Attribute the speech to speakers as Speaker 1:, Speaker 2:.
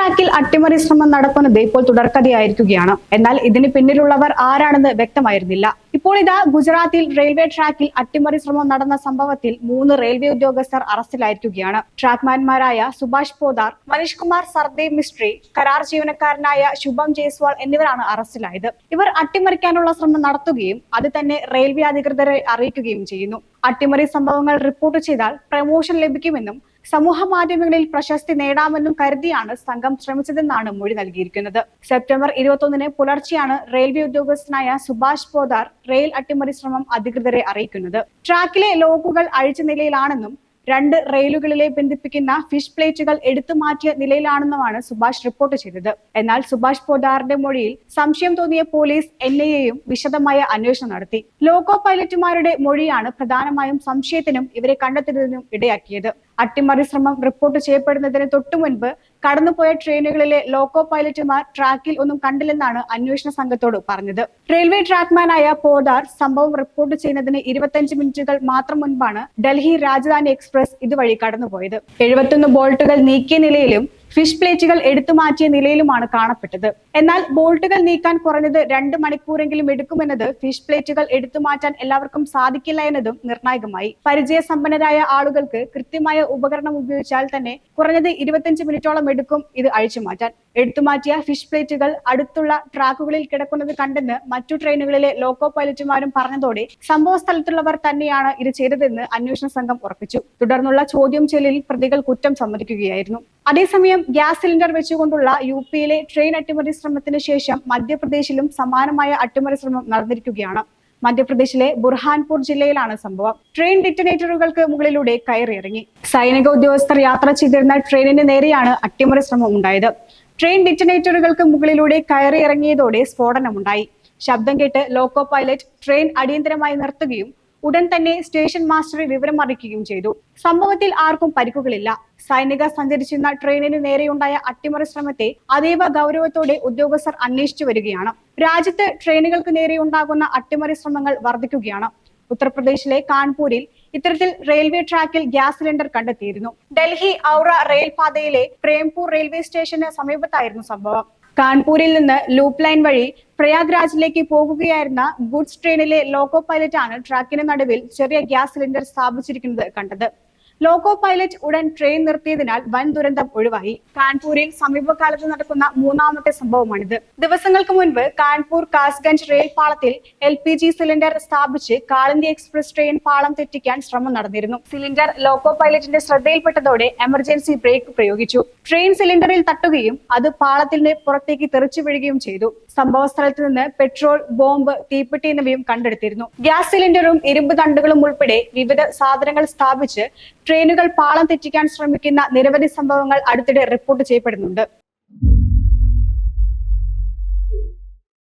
Speaker 1: ട്രാക്കിൽ അട്ടിമറി ശ്രമം നടക്കുന്നത് ഇപ്പോൾ തുടർക്കഥയായിരിക്കുകയാണ്. എന്നാൽ ഇതിന് പിന്നിലുള്ളവർ ആരാണെന്ന് വ്യക്തമായിരുന്നില്ല. ഇപ്പോൾ ഇതാ ഗുജറാത്തിൽ റെയിൽവേ ട്രാക്കിൽ അട്ടിമറി ശ്രമം നടന്ന സംഭവത്തിൽ 3 റെയിൽവേ ഉദ്യോഗസ്ഥർ അറസ്റ്റിലായിരിക്കുകയാണ്. ട്രാക്ക്മാൻമാരായ സുഭാഷ് പോദാർ, മനീഷ് കുമാർ സർദേവ് മിസ്ട്രി, കരാർ ജീവനക്കാരനായ ശുഭം ജയ്സ്വാൾ എന്നിവരാണ് അറസ്റ്റിലായത്. ഇവർ അട്ടിമറിക്കാനുള്ള ശ്രമം നടത്തുകയും അത് തന്നെ റെയിൽവേ അധികൃതരെ അറിയിക്കുകയും ചെയ്യുന്നു. അട്ടിമറി സംഭവങ്ങൾ റിപ്പോർട്ട് ചെയ്താൽ പ്രമോഷൻ ലഭിക്കുമെന്നും സമൂഹ മാധ്യമങ്ങളിൽ പ്രശസ്തി നേടാമെന്നും കരുതിയാണ് സംഘം ശ്രമിച്ചതെന്നാണ് മൊഴി നൽകിയിരിക്കുന്നത്. സെപ്റ്റംബർ 21 പുലർച്ചെയാണ് റെയിൽവേ ഉദ്യോഗസ്ഥനായ സുഭാഷ് പോദാർ റെയിൽ അട്ടിമറി ശ്രമം അധികൃതരെ അറിയിക്കുന്നത്. ട്രാക്കിലെ ലോക്കുകൾ അഴിച്ച നിലയിലാണെന്നും 2 റെയിലുകളിലെ ബന്ധിപ്പിക്കുന്ന ഫിഷ് പ്ലേറ്റുകൾ എടുത്തു മാറ്റിയ നിലയിലാണെന്നുമാണ് സുഭാഷ് റിപ്പോർട്ട് ചെയ്തത്. എന്നാൽ സുഭാഷ് പോദാറിന്റെ മൊഴിയിൽ സംശയം തോന്നിയ പോലീസ് NIA-യും വിശദമായ അന്വേഷണം നടത്തി. ലോക്കോ പൈലറ്റുമാരുടെ മൊഴിയാണ് പ്രധാനമായും സംശയത്തിനും ഇവരെ കണ്ടെത്തുന്നതിനും ഇടയാക്കിയത്. അട്ടിമറി ശ്രമം റിപ്പോർട്ട് ചെയ്യപ്പെടുന്നതിന് തൊട്ടുമുൻപ് കടന്നുപോയ ട്രെയിനുകളിലെ ലോക്കോ പൈലറ്റുമാർ ട്രാക്കിൽ ഒന്നും കണ്ടില്ലെന്നാണ് അന്വേഷണ സംഘത്തോട് പറഞ്ഞത്. റെയിൽവേ ട്രാക്ക്മാനായ പോദാർ സംഭവം റിപ്പോർട്ട് ചെയ്യുന്നതിന് 25 മിനിറ്റുകൾ മാത്രം മുൻപാണ് ഡൽഹി രാജധാനി എക്സ്പ്രസ് ഇതുവഴി കടന്നുപോയത്. 71 ബോൾട്ടുകൾ നീക്കിയ നിലയിലും ഫിഷ് പ്ലേറ്റുകൾ എടുത്തു മാറ്റിയ നിലയിലുമാണ് കാണപ്പെട്ടത്. എന്നാൽ ബോൾട്ടുകൾ നീക്കാൻ കുറഞ്ഞത് 2 മണിക്കൂറെങ്കിലും എടുക്കുമെന്നത് ഫിഷ് പ്ലേറ്റുകൾ എടുത്തു മാറ്റാൻ എല്ലാവർക്കും സാധിക്കില്ല എന്നതും നിർണായകമായി. പരിചയസമ്പന്നരായ ആളുകൾക്ക് കൃത്യമായ ഉപകരണം ഉപയോഗിച്ചാൽ തന്നെ കുറഞ്ഞത് 25 മിനിറ്റോളം എടുക്കും ഇത് അഴിച്ചു മാറ്റാൻ. എടുത്തുമാറ്റിയ ഫിഷ് പ്ലേറ്റുകൾ അടുത്തുള്ള ട്രാക്കുകളിൽ കിടക്കുന്നത് കണ്ടെന്ന് മറ്റു ട്രെയിനുകളിലെ ലോക്കോ പൈലറ്റുമാരും പറഞ്ഞതോടെ സംഭവ സ്ഥലത്തുള്ളവർ തന്നെയാണ് ഇത് ചെയ്തതെന്ന് അന്വേഷണ സംഘം ഉറപ്പിച്ചു. തുടർന്നുള്ള ചോദ്യം ചെയ്യലിൽ പ്രതികൾ കുറ്റം സമ്മതിക്കുകയായിരുന്നു. അതേസമയം ഗ്യാസ് സിലിണ്ടർ വെച്ചുകൊണ്ടുള്ള UP-യിലെ ട്രെയിൻ അട്ടിമറി ശ്രമത്തിന് ശേഷം മധ്യപ്രദേശിലും സമാനമായ അട്ടിമറി ശ്രമം നടന്നിരിക്കുകയാണ്. മധ്യപ്രദേശിലെ ബുർഹാൻപൂർ ജില്ലയിലാണ് സംഭവം. ട്രെയിൻ ഡിറ്റനേറ്ററുകൾക്ക് മുകളിലൂടെ കയറിയിറങ്ങി സൈനിക ഉദ്യോഗസ്ഥർ യാത്ര ചെയ്തിരുന്ന ട്രെയിനിന് നേരെയാണ് അട്ടിമറി ശ്രമം ഉണ്ടായത്. ട്രെയിൻ ഡിറ്റനേറ്ററുകൾക്ക് മുകളിലൂടെ കയറിയിറങ്ങിയതോടെ സ്ഫോടനമുണ്ടായി. ശബ്ദം കേട്ട് ലോക്കോ പൈലറ്റ് ട്രെയിൻ അടിയന്തരമായി നിർത്തുകയും ഉടൻ തന്നെ സ്റ്റേഷൻ മാസ്റ്ററെ വിവരം അറിയിക്കുകയും ചെയ്തു. സംഭവത്തിൽ ആർക്കും പരിക്കുകളില്ല. സൈനിക സഞ്ചരിച്ചിരുന്ന ട്രെയിനിന് നേരെയുണ്ടായ അട്ടിമറി ശ്രമത്തെ അതീവ ഗൗരവത്തോടെ ഉദ്യോഗസ്ഥർ അന്വേഷിച്ചു വരികയാണ്. രാജ്യത്ത് ട്രെയിനുകൾക്ക് നേരെയുണ്ടാകുന്ന അട്ടിമറി ശ്രമങ്ങൾ വർദ്ധിക്കുകയാണ്. ഉത്തർപ്രദേശിലെ കാൺപൂരിൽ ഇത്തരത്തിൽ റെയിൽവേ ട്രാക്കിൽ ഗ്യാസ് സിലിണ്ടർ കണ്ടെത്തിയിരുന്നു. ഡൽഹി ഔറ റെയിൽ പാതയിലെ പ്രേംപൂർ റെയിൽവേ സ്റ്റേഷന് സമീപത്തായിരുന്നു സംഭവം. കാൺപൂരിൽ നിന്ന് ലൂപ്പ് ലൈൻ വഴി പ്രയാഗ്രാജിലേക്ക് പോകുകയായിരുന്ന ഗുഡ്സ് ട്രെയിനിലെ ലോക്കോ പൈലറ്റാണ് ട്രാക്കിന് നടുവിൽ ചെറിയ ഗ്യാസ് സിലിണ്ടർ സ്ഥാപിച്ചിരിക്കുന്നത് കണ്ടത്. ലോക്കോ പൈലറ്റ് ഉടൻ ട്രെയിൻ നിർത്തിയതിനാൽ വൻ ദുരന്തം ഒഴിവായി. കാൺപൂരിൽ സമീപകാലത്ത് നടക്കുന്ന 3ാമത്തെ സംഭവമാണിത്. ദിവസങ്ങൾക്ക് മുൻപ് Kanpur Kasganj rail പാളത്തിൽ LPG cylinder സ്ഥാപിച്ച് കാളിന്തി എക്സ്പ്രസ് ട്രെയിൻ പാളം തെറ്റിക്കാൻ ശ്രമം നടന്നിരുന്നു. സിലിണ്ടർ ലോക്കോ പൈലറ്റിന്റെ ശ്രദ്ധയിൽപ്പെട്ടതോടെ എമർജൻസി ബ്രേക്ക് പ്രയോഗിച്ചു. ട്രെയിൻ സിലിണ്ടറിൽ തട്ടുകയും അത് പാളത്തിന് പുറത്തേക്ക് തെറിച്ചു വീഴുകയും ചെയ്തു. സംഭവ സ്ഥലത്ത് നിന്ന് പെട്രോൾ, ബോംബ്, തീപ്പെട്ടി എന്നിവയും കണ്ടെടുത്തിരുന്നു. ഗ്യാസ് സിലിണ്ടറും ഇരുമ്പ് തണ്ടുകളും ഉൾപ്പെടെ വിവിധ സാധനങ്ങൾ സ്ഥാപിച്ച് ട്രെയിനുകൾ പാളം തെറ്റിക്കാൻ ശ്രമിക്കുന്ന നിരവധി സംഭവങ്ങൾ അടുത്തിടെ റിപ്പോർട്ട് ചെയ്യപ്പെടുന്നുണ്ട്.